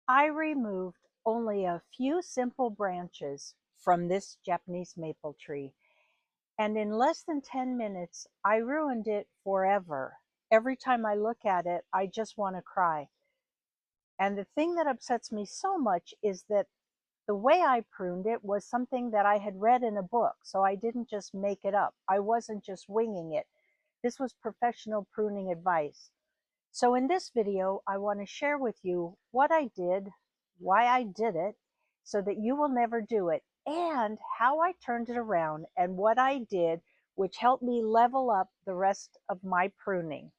I removed only a few simple branches from this Japanese maple tree, and in less than 10 minutes, I ruined it forever. Every time I look at it, I just want to cry. And the thing that upsets me so much is that the way I pruned it was something that I had read in a book, so I didn't just make it up. I wasn't just winging it. This was professional pruning advice. So in this video, I want to share with you what I did, why I did it, so that you will never do it, and how I turned it around and what I did, which helped me level up the rest of my pruning.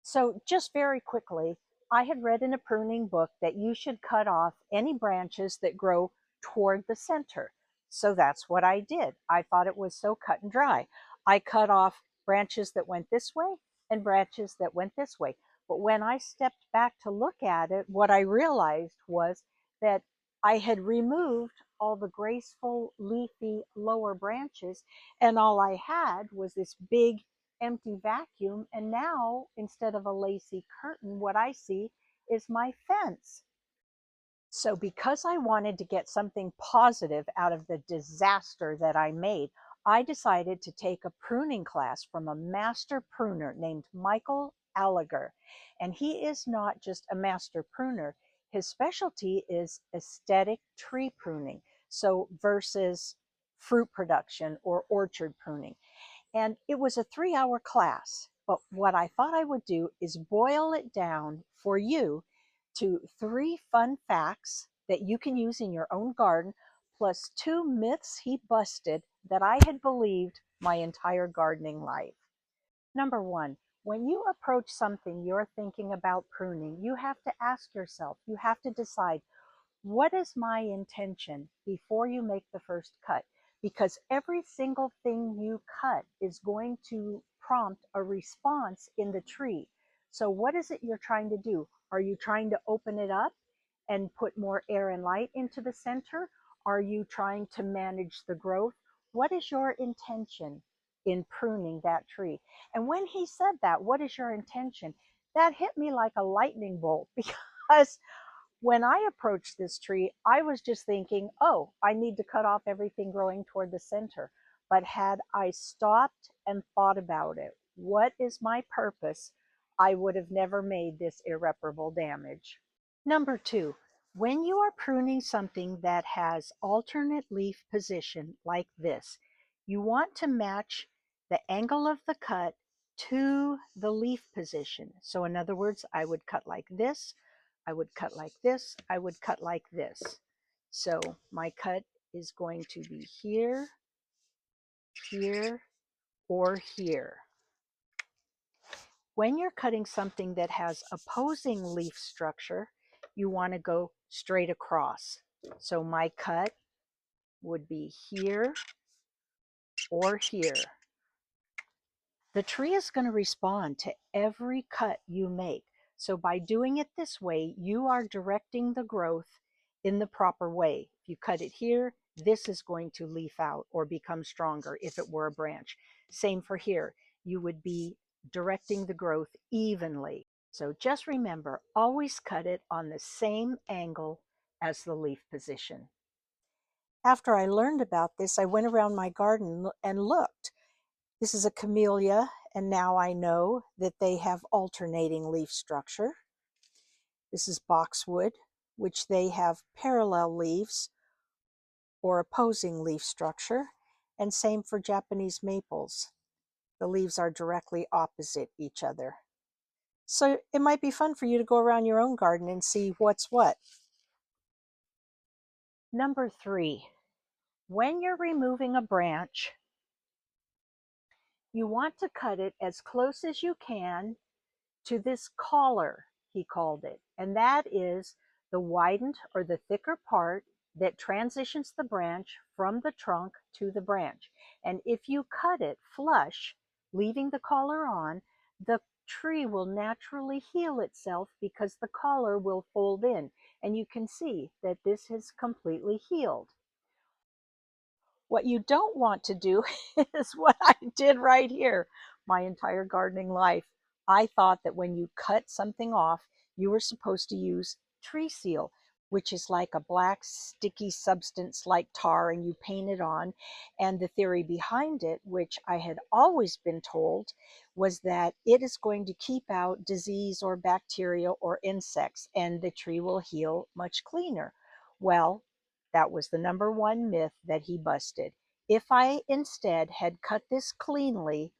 So just very quickly, I had read in a pruning book that you should cut off any branches that grow toward the center. So that's what I did. I thought it was so cut and dry. I cut off branches that went this way and branches that went this way. But when I stepped back to look at it, what I realized was that I had removed all the graceful, leafy lower branches, and all I had was this big empty vacuum. And now, instead of a lacy curtain, what I see is my fence. So because I wanted to get something positive out of the disaster that I made, I decided to take a pruning class from a master pruner named Michael Alliger. And he is not just a master pruner. His specialty is aesthetic tree pruning. So versus fruit production or orchard pruning. And it was a 3-hour class. But what I thought I would do is boil it down for you to 3 fun facts that you can use in your own garden, plus 2 myths he busted that I had believed my entire gardening life. Number 1, when you approach something you're thinking about pruning, you have to ask yourself, you have to decide, what is my intention before you make the first cut? Because every single thing you cut is going to prompt a response in the tree. So what is it you're trying to do? Are you trying to open it up and put more air and light into the center? Are you trying to manage the growth? What is your intention in pruning that tree? And when he said that, what is your intention? That hit me like a lightning bolt because when I approached this tree, I was just thinking, oh, I need to cut off everything growing toward the center. But had I stopped and thought about it, what is my purpose? I would have never made this irreparable damage. Number 2, when you are pruning something that has alternate leaf position like this, you want to match the angle of the cut to the leaf position. So in other words, I would cut like this, I would cut like this, I would cut like this. So my cut is going to be here, here, or here. When you're cutting something that has opposing leaf structure, you want to go straight across. So my cut would be here or here. The tree is going to respond to every cut you make. So by doing it this way, you are directing the growth in the proper way. If you cut it here, this is going to leaf out or become stronger if it were a branch. Same for here. You would be directing the growth evenly. So just remember, always cut it on the same angle as the leaf position. After I learned about this, I went around my garden and looked. This is a camellia, and now I know that they have alternating leaf structure. This is boxwood, which they have parallel leaves or opposing leaf structure, and same for Japanese maples. The leaves are directly opposite each other. So it might be fun for you to go around your own garden and see what's what. Number 3, when you're removing a branch, you want to cut it as close as you can to this collar, he called it. And that is the widened or the thicker part that transitions the branch from the trunk to the branch. And if you cut it flush, leaving the collar on, the tree will naturally heal itself because the collar will fold in. And you can see that this has completely healed. What you don't want to do is what I did right here my entire gardening life. I thought that when you cut something off, you were supposed to use tree seal. which is like a black sticky substance like tar, and you paint it on. And the theory behind it, which I had always been told, was that it is going to keep out disease or bacteria or insects, and the tree will heal much cleaner. Well, that was the number one myth that he busted. If I instead had cut this cleanly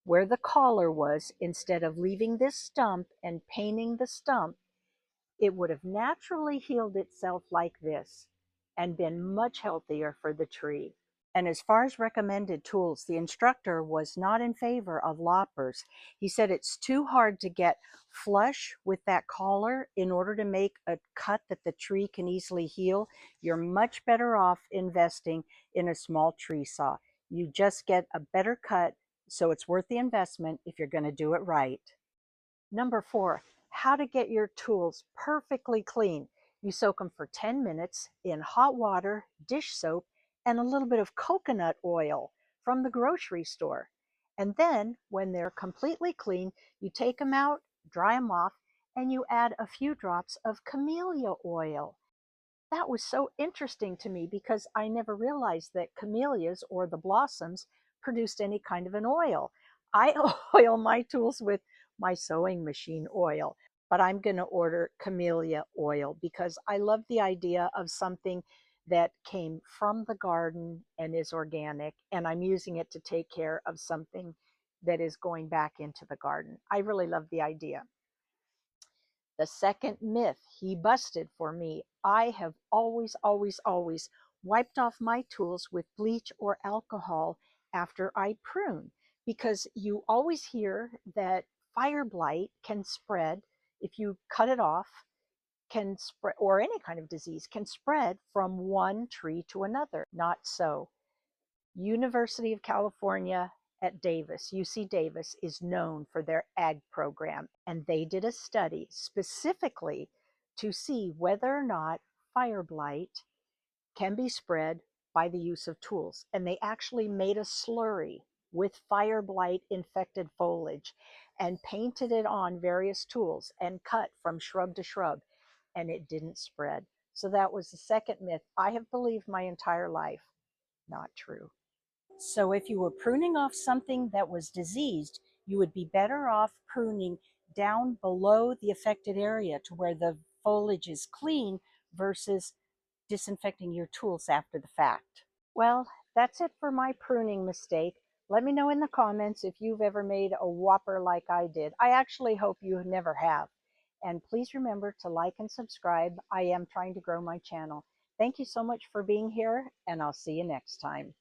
where the collar was, instead of leaving this stump and painting the stump, it would have naturally healed itself like this and been much healthier for the tree. And as far as recommended tools, the instructor was not in favor of loppers. He said it's too hard to get flush with that collar in order to make a cut that the tree can easily heal. You're much better off investing in a small tree saw. You just get a better cut, so it's worth the investment if you're going to do it right. Number 4, how to get your tools perfectly clean. You soak them for 10 minutes in hot water, dish soap, and a little bit of coconut oil from the grocery store. And then, when they're completely clean, you take them out, dry them off, and you add a few drops of camellia oil. That was so interesting to me because I never realized that camellias or the blossoms produced any kind of an oil. I oil my tools with my sewing machine oil, but I'm going to order camellia oil because I love the idea of something that came from the garden and is organic, and I'm using it to take care of something that is going back into the garden. I really love the idea. The second myth he busted for me: I have always wiped off my tools with bleach or alcohol after I prune, because you always hear that fire blight can spread if you cut it off, can spread, or any kind of disease can spread from one tree to another. Not so. University of California at Davis, UC Davis, is known for their ag program, and they did a study specifically to see whether or not fire blight can be spread by the use of tools. And they actually made a slurry with fire blight infected foliage and painted it on various tools and cut from shrub to shrub, and it didn't spread. So that was the second myth I have believed my entire life. Not true. So if you were pruning off something that was diseased, you would be better off pruning down below the affected area to where the foliage is clean versus disinfecting your tools after the fact. Well, that's it for my pruning mistake. Let me know in the comments if you've ever made a whopper like I did. I actually hope you never have. And please remember to like and subscribe. I am trying to grow my channel. Thank you so much for being here, and I'll see you next time.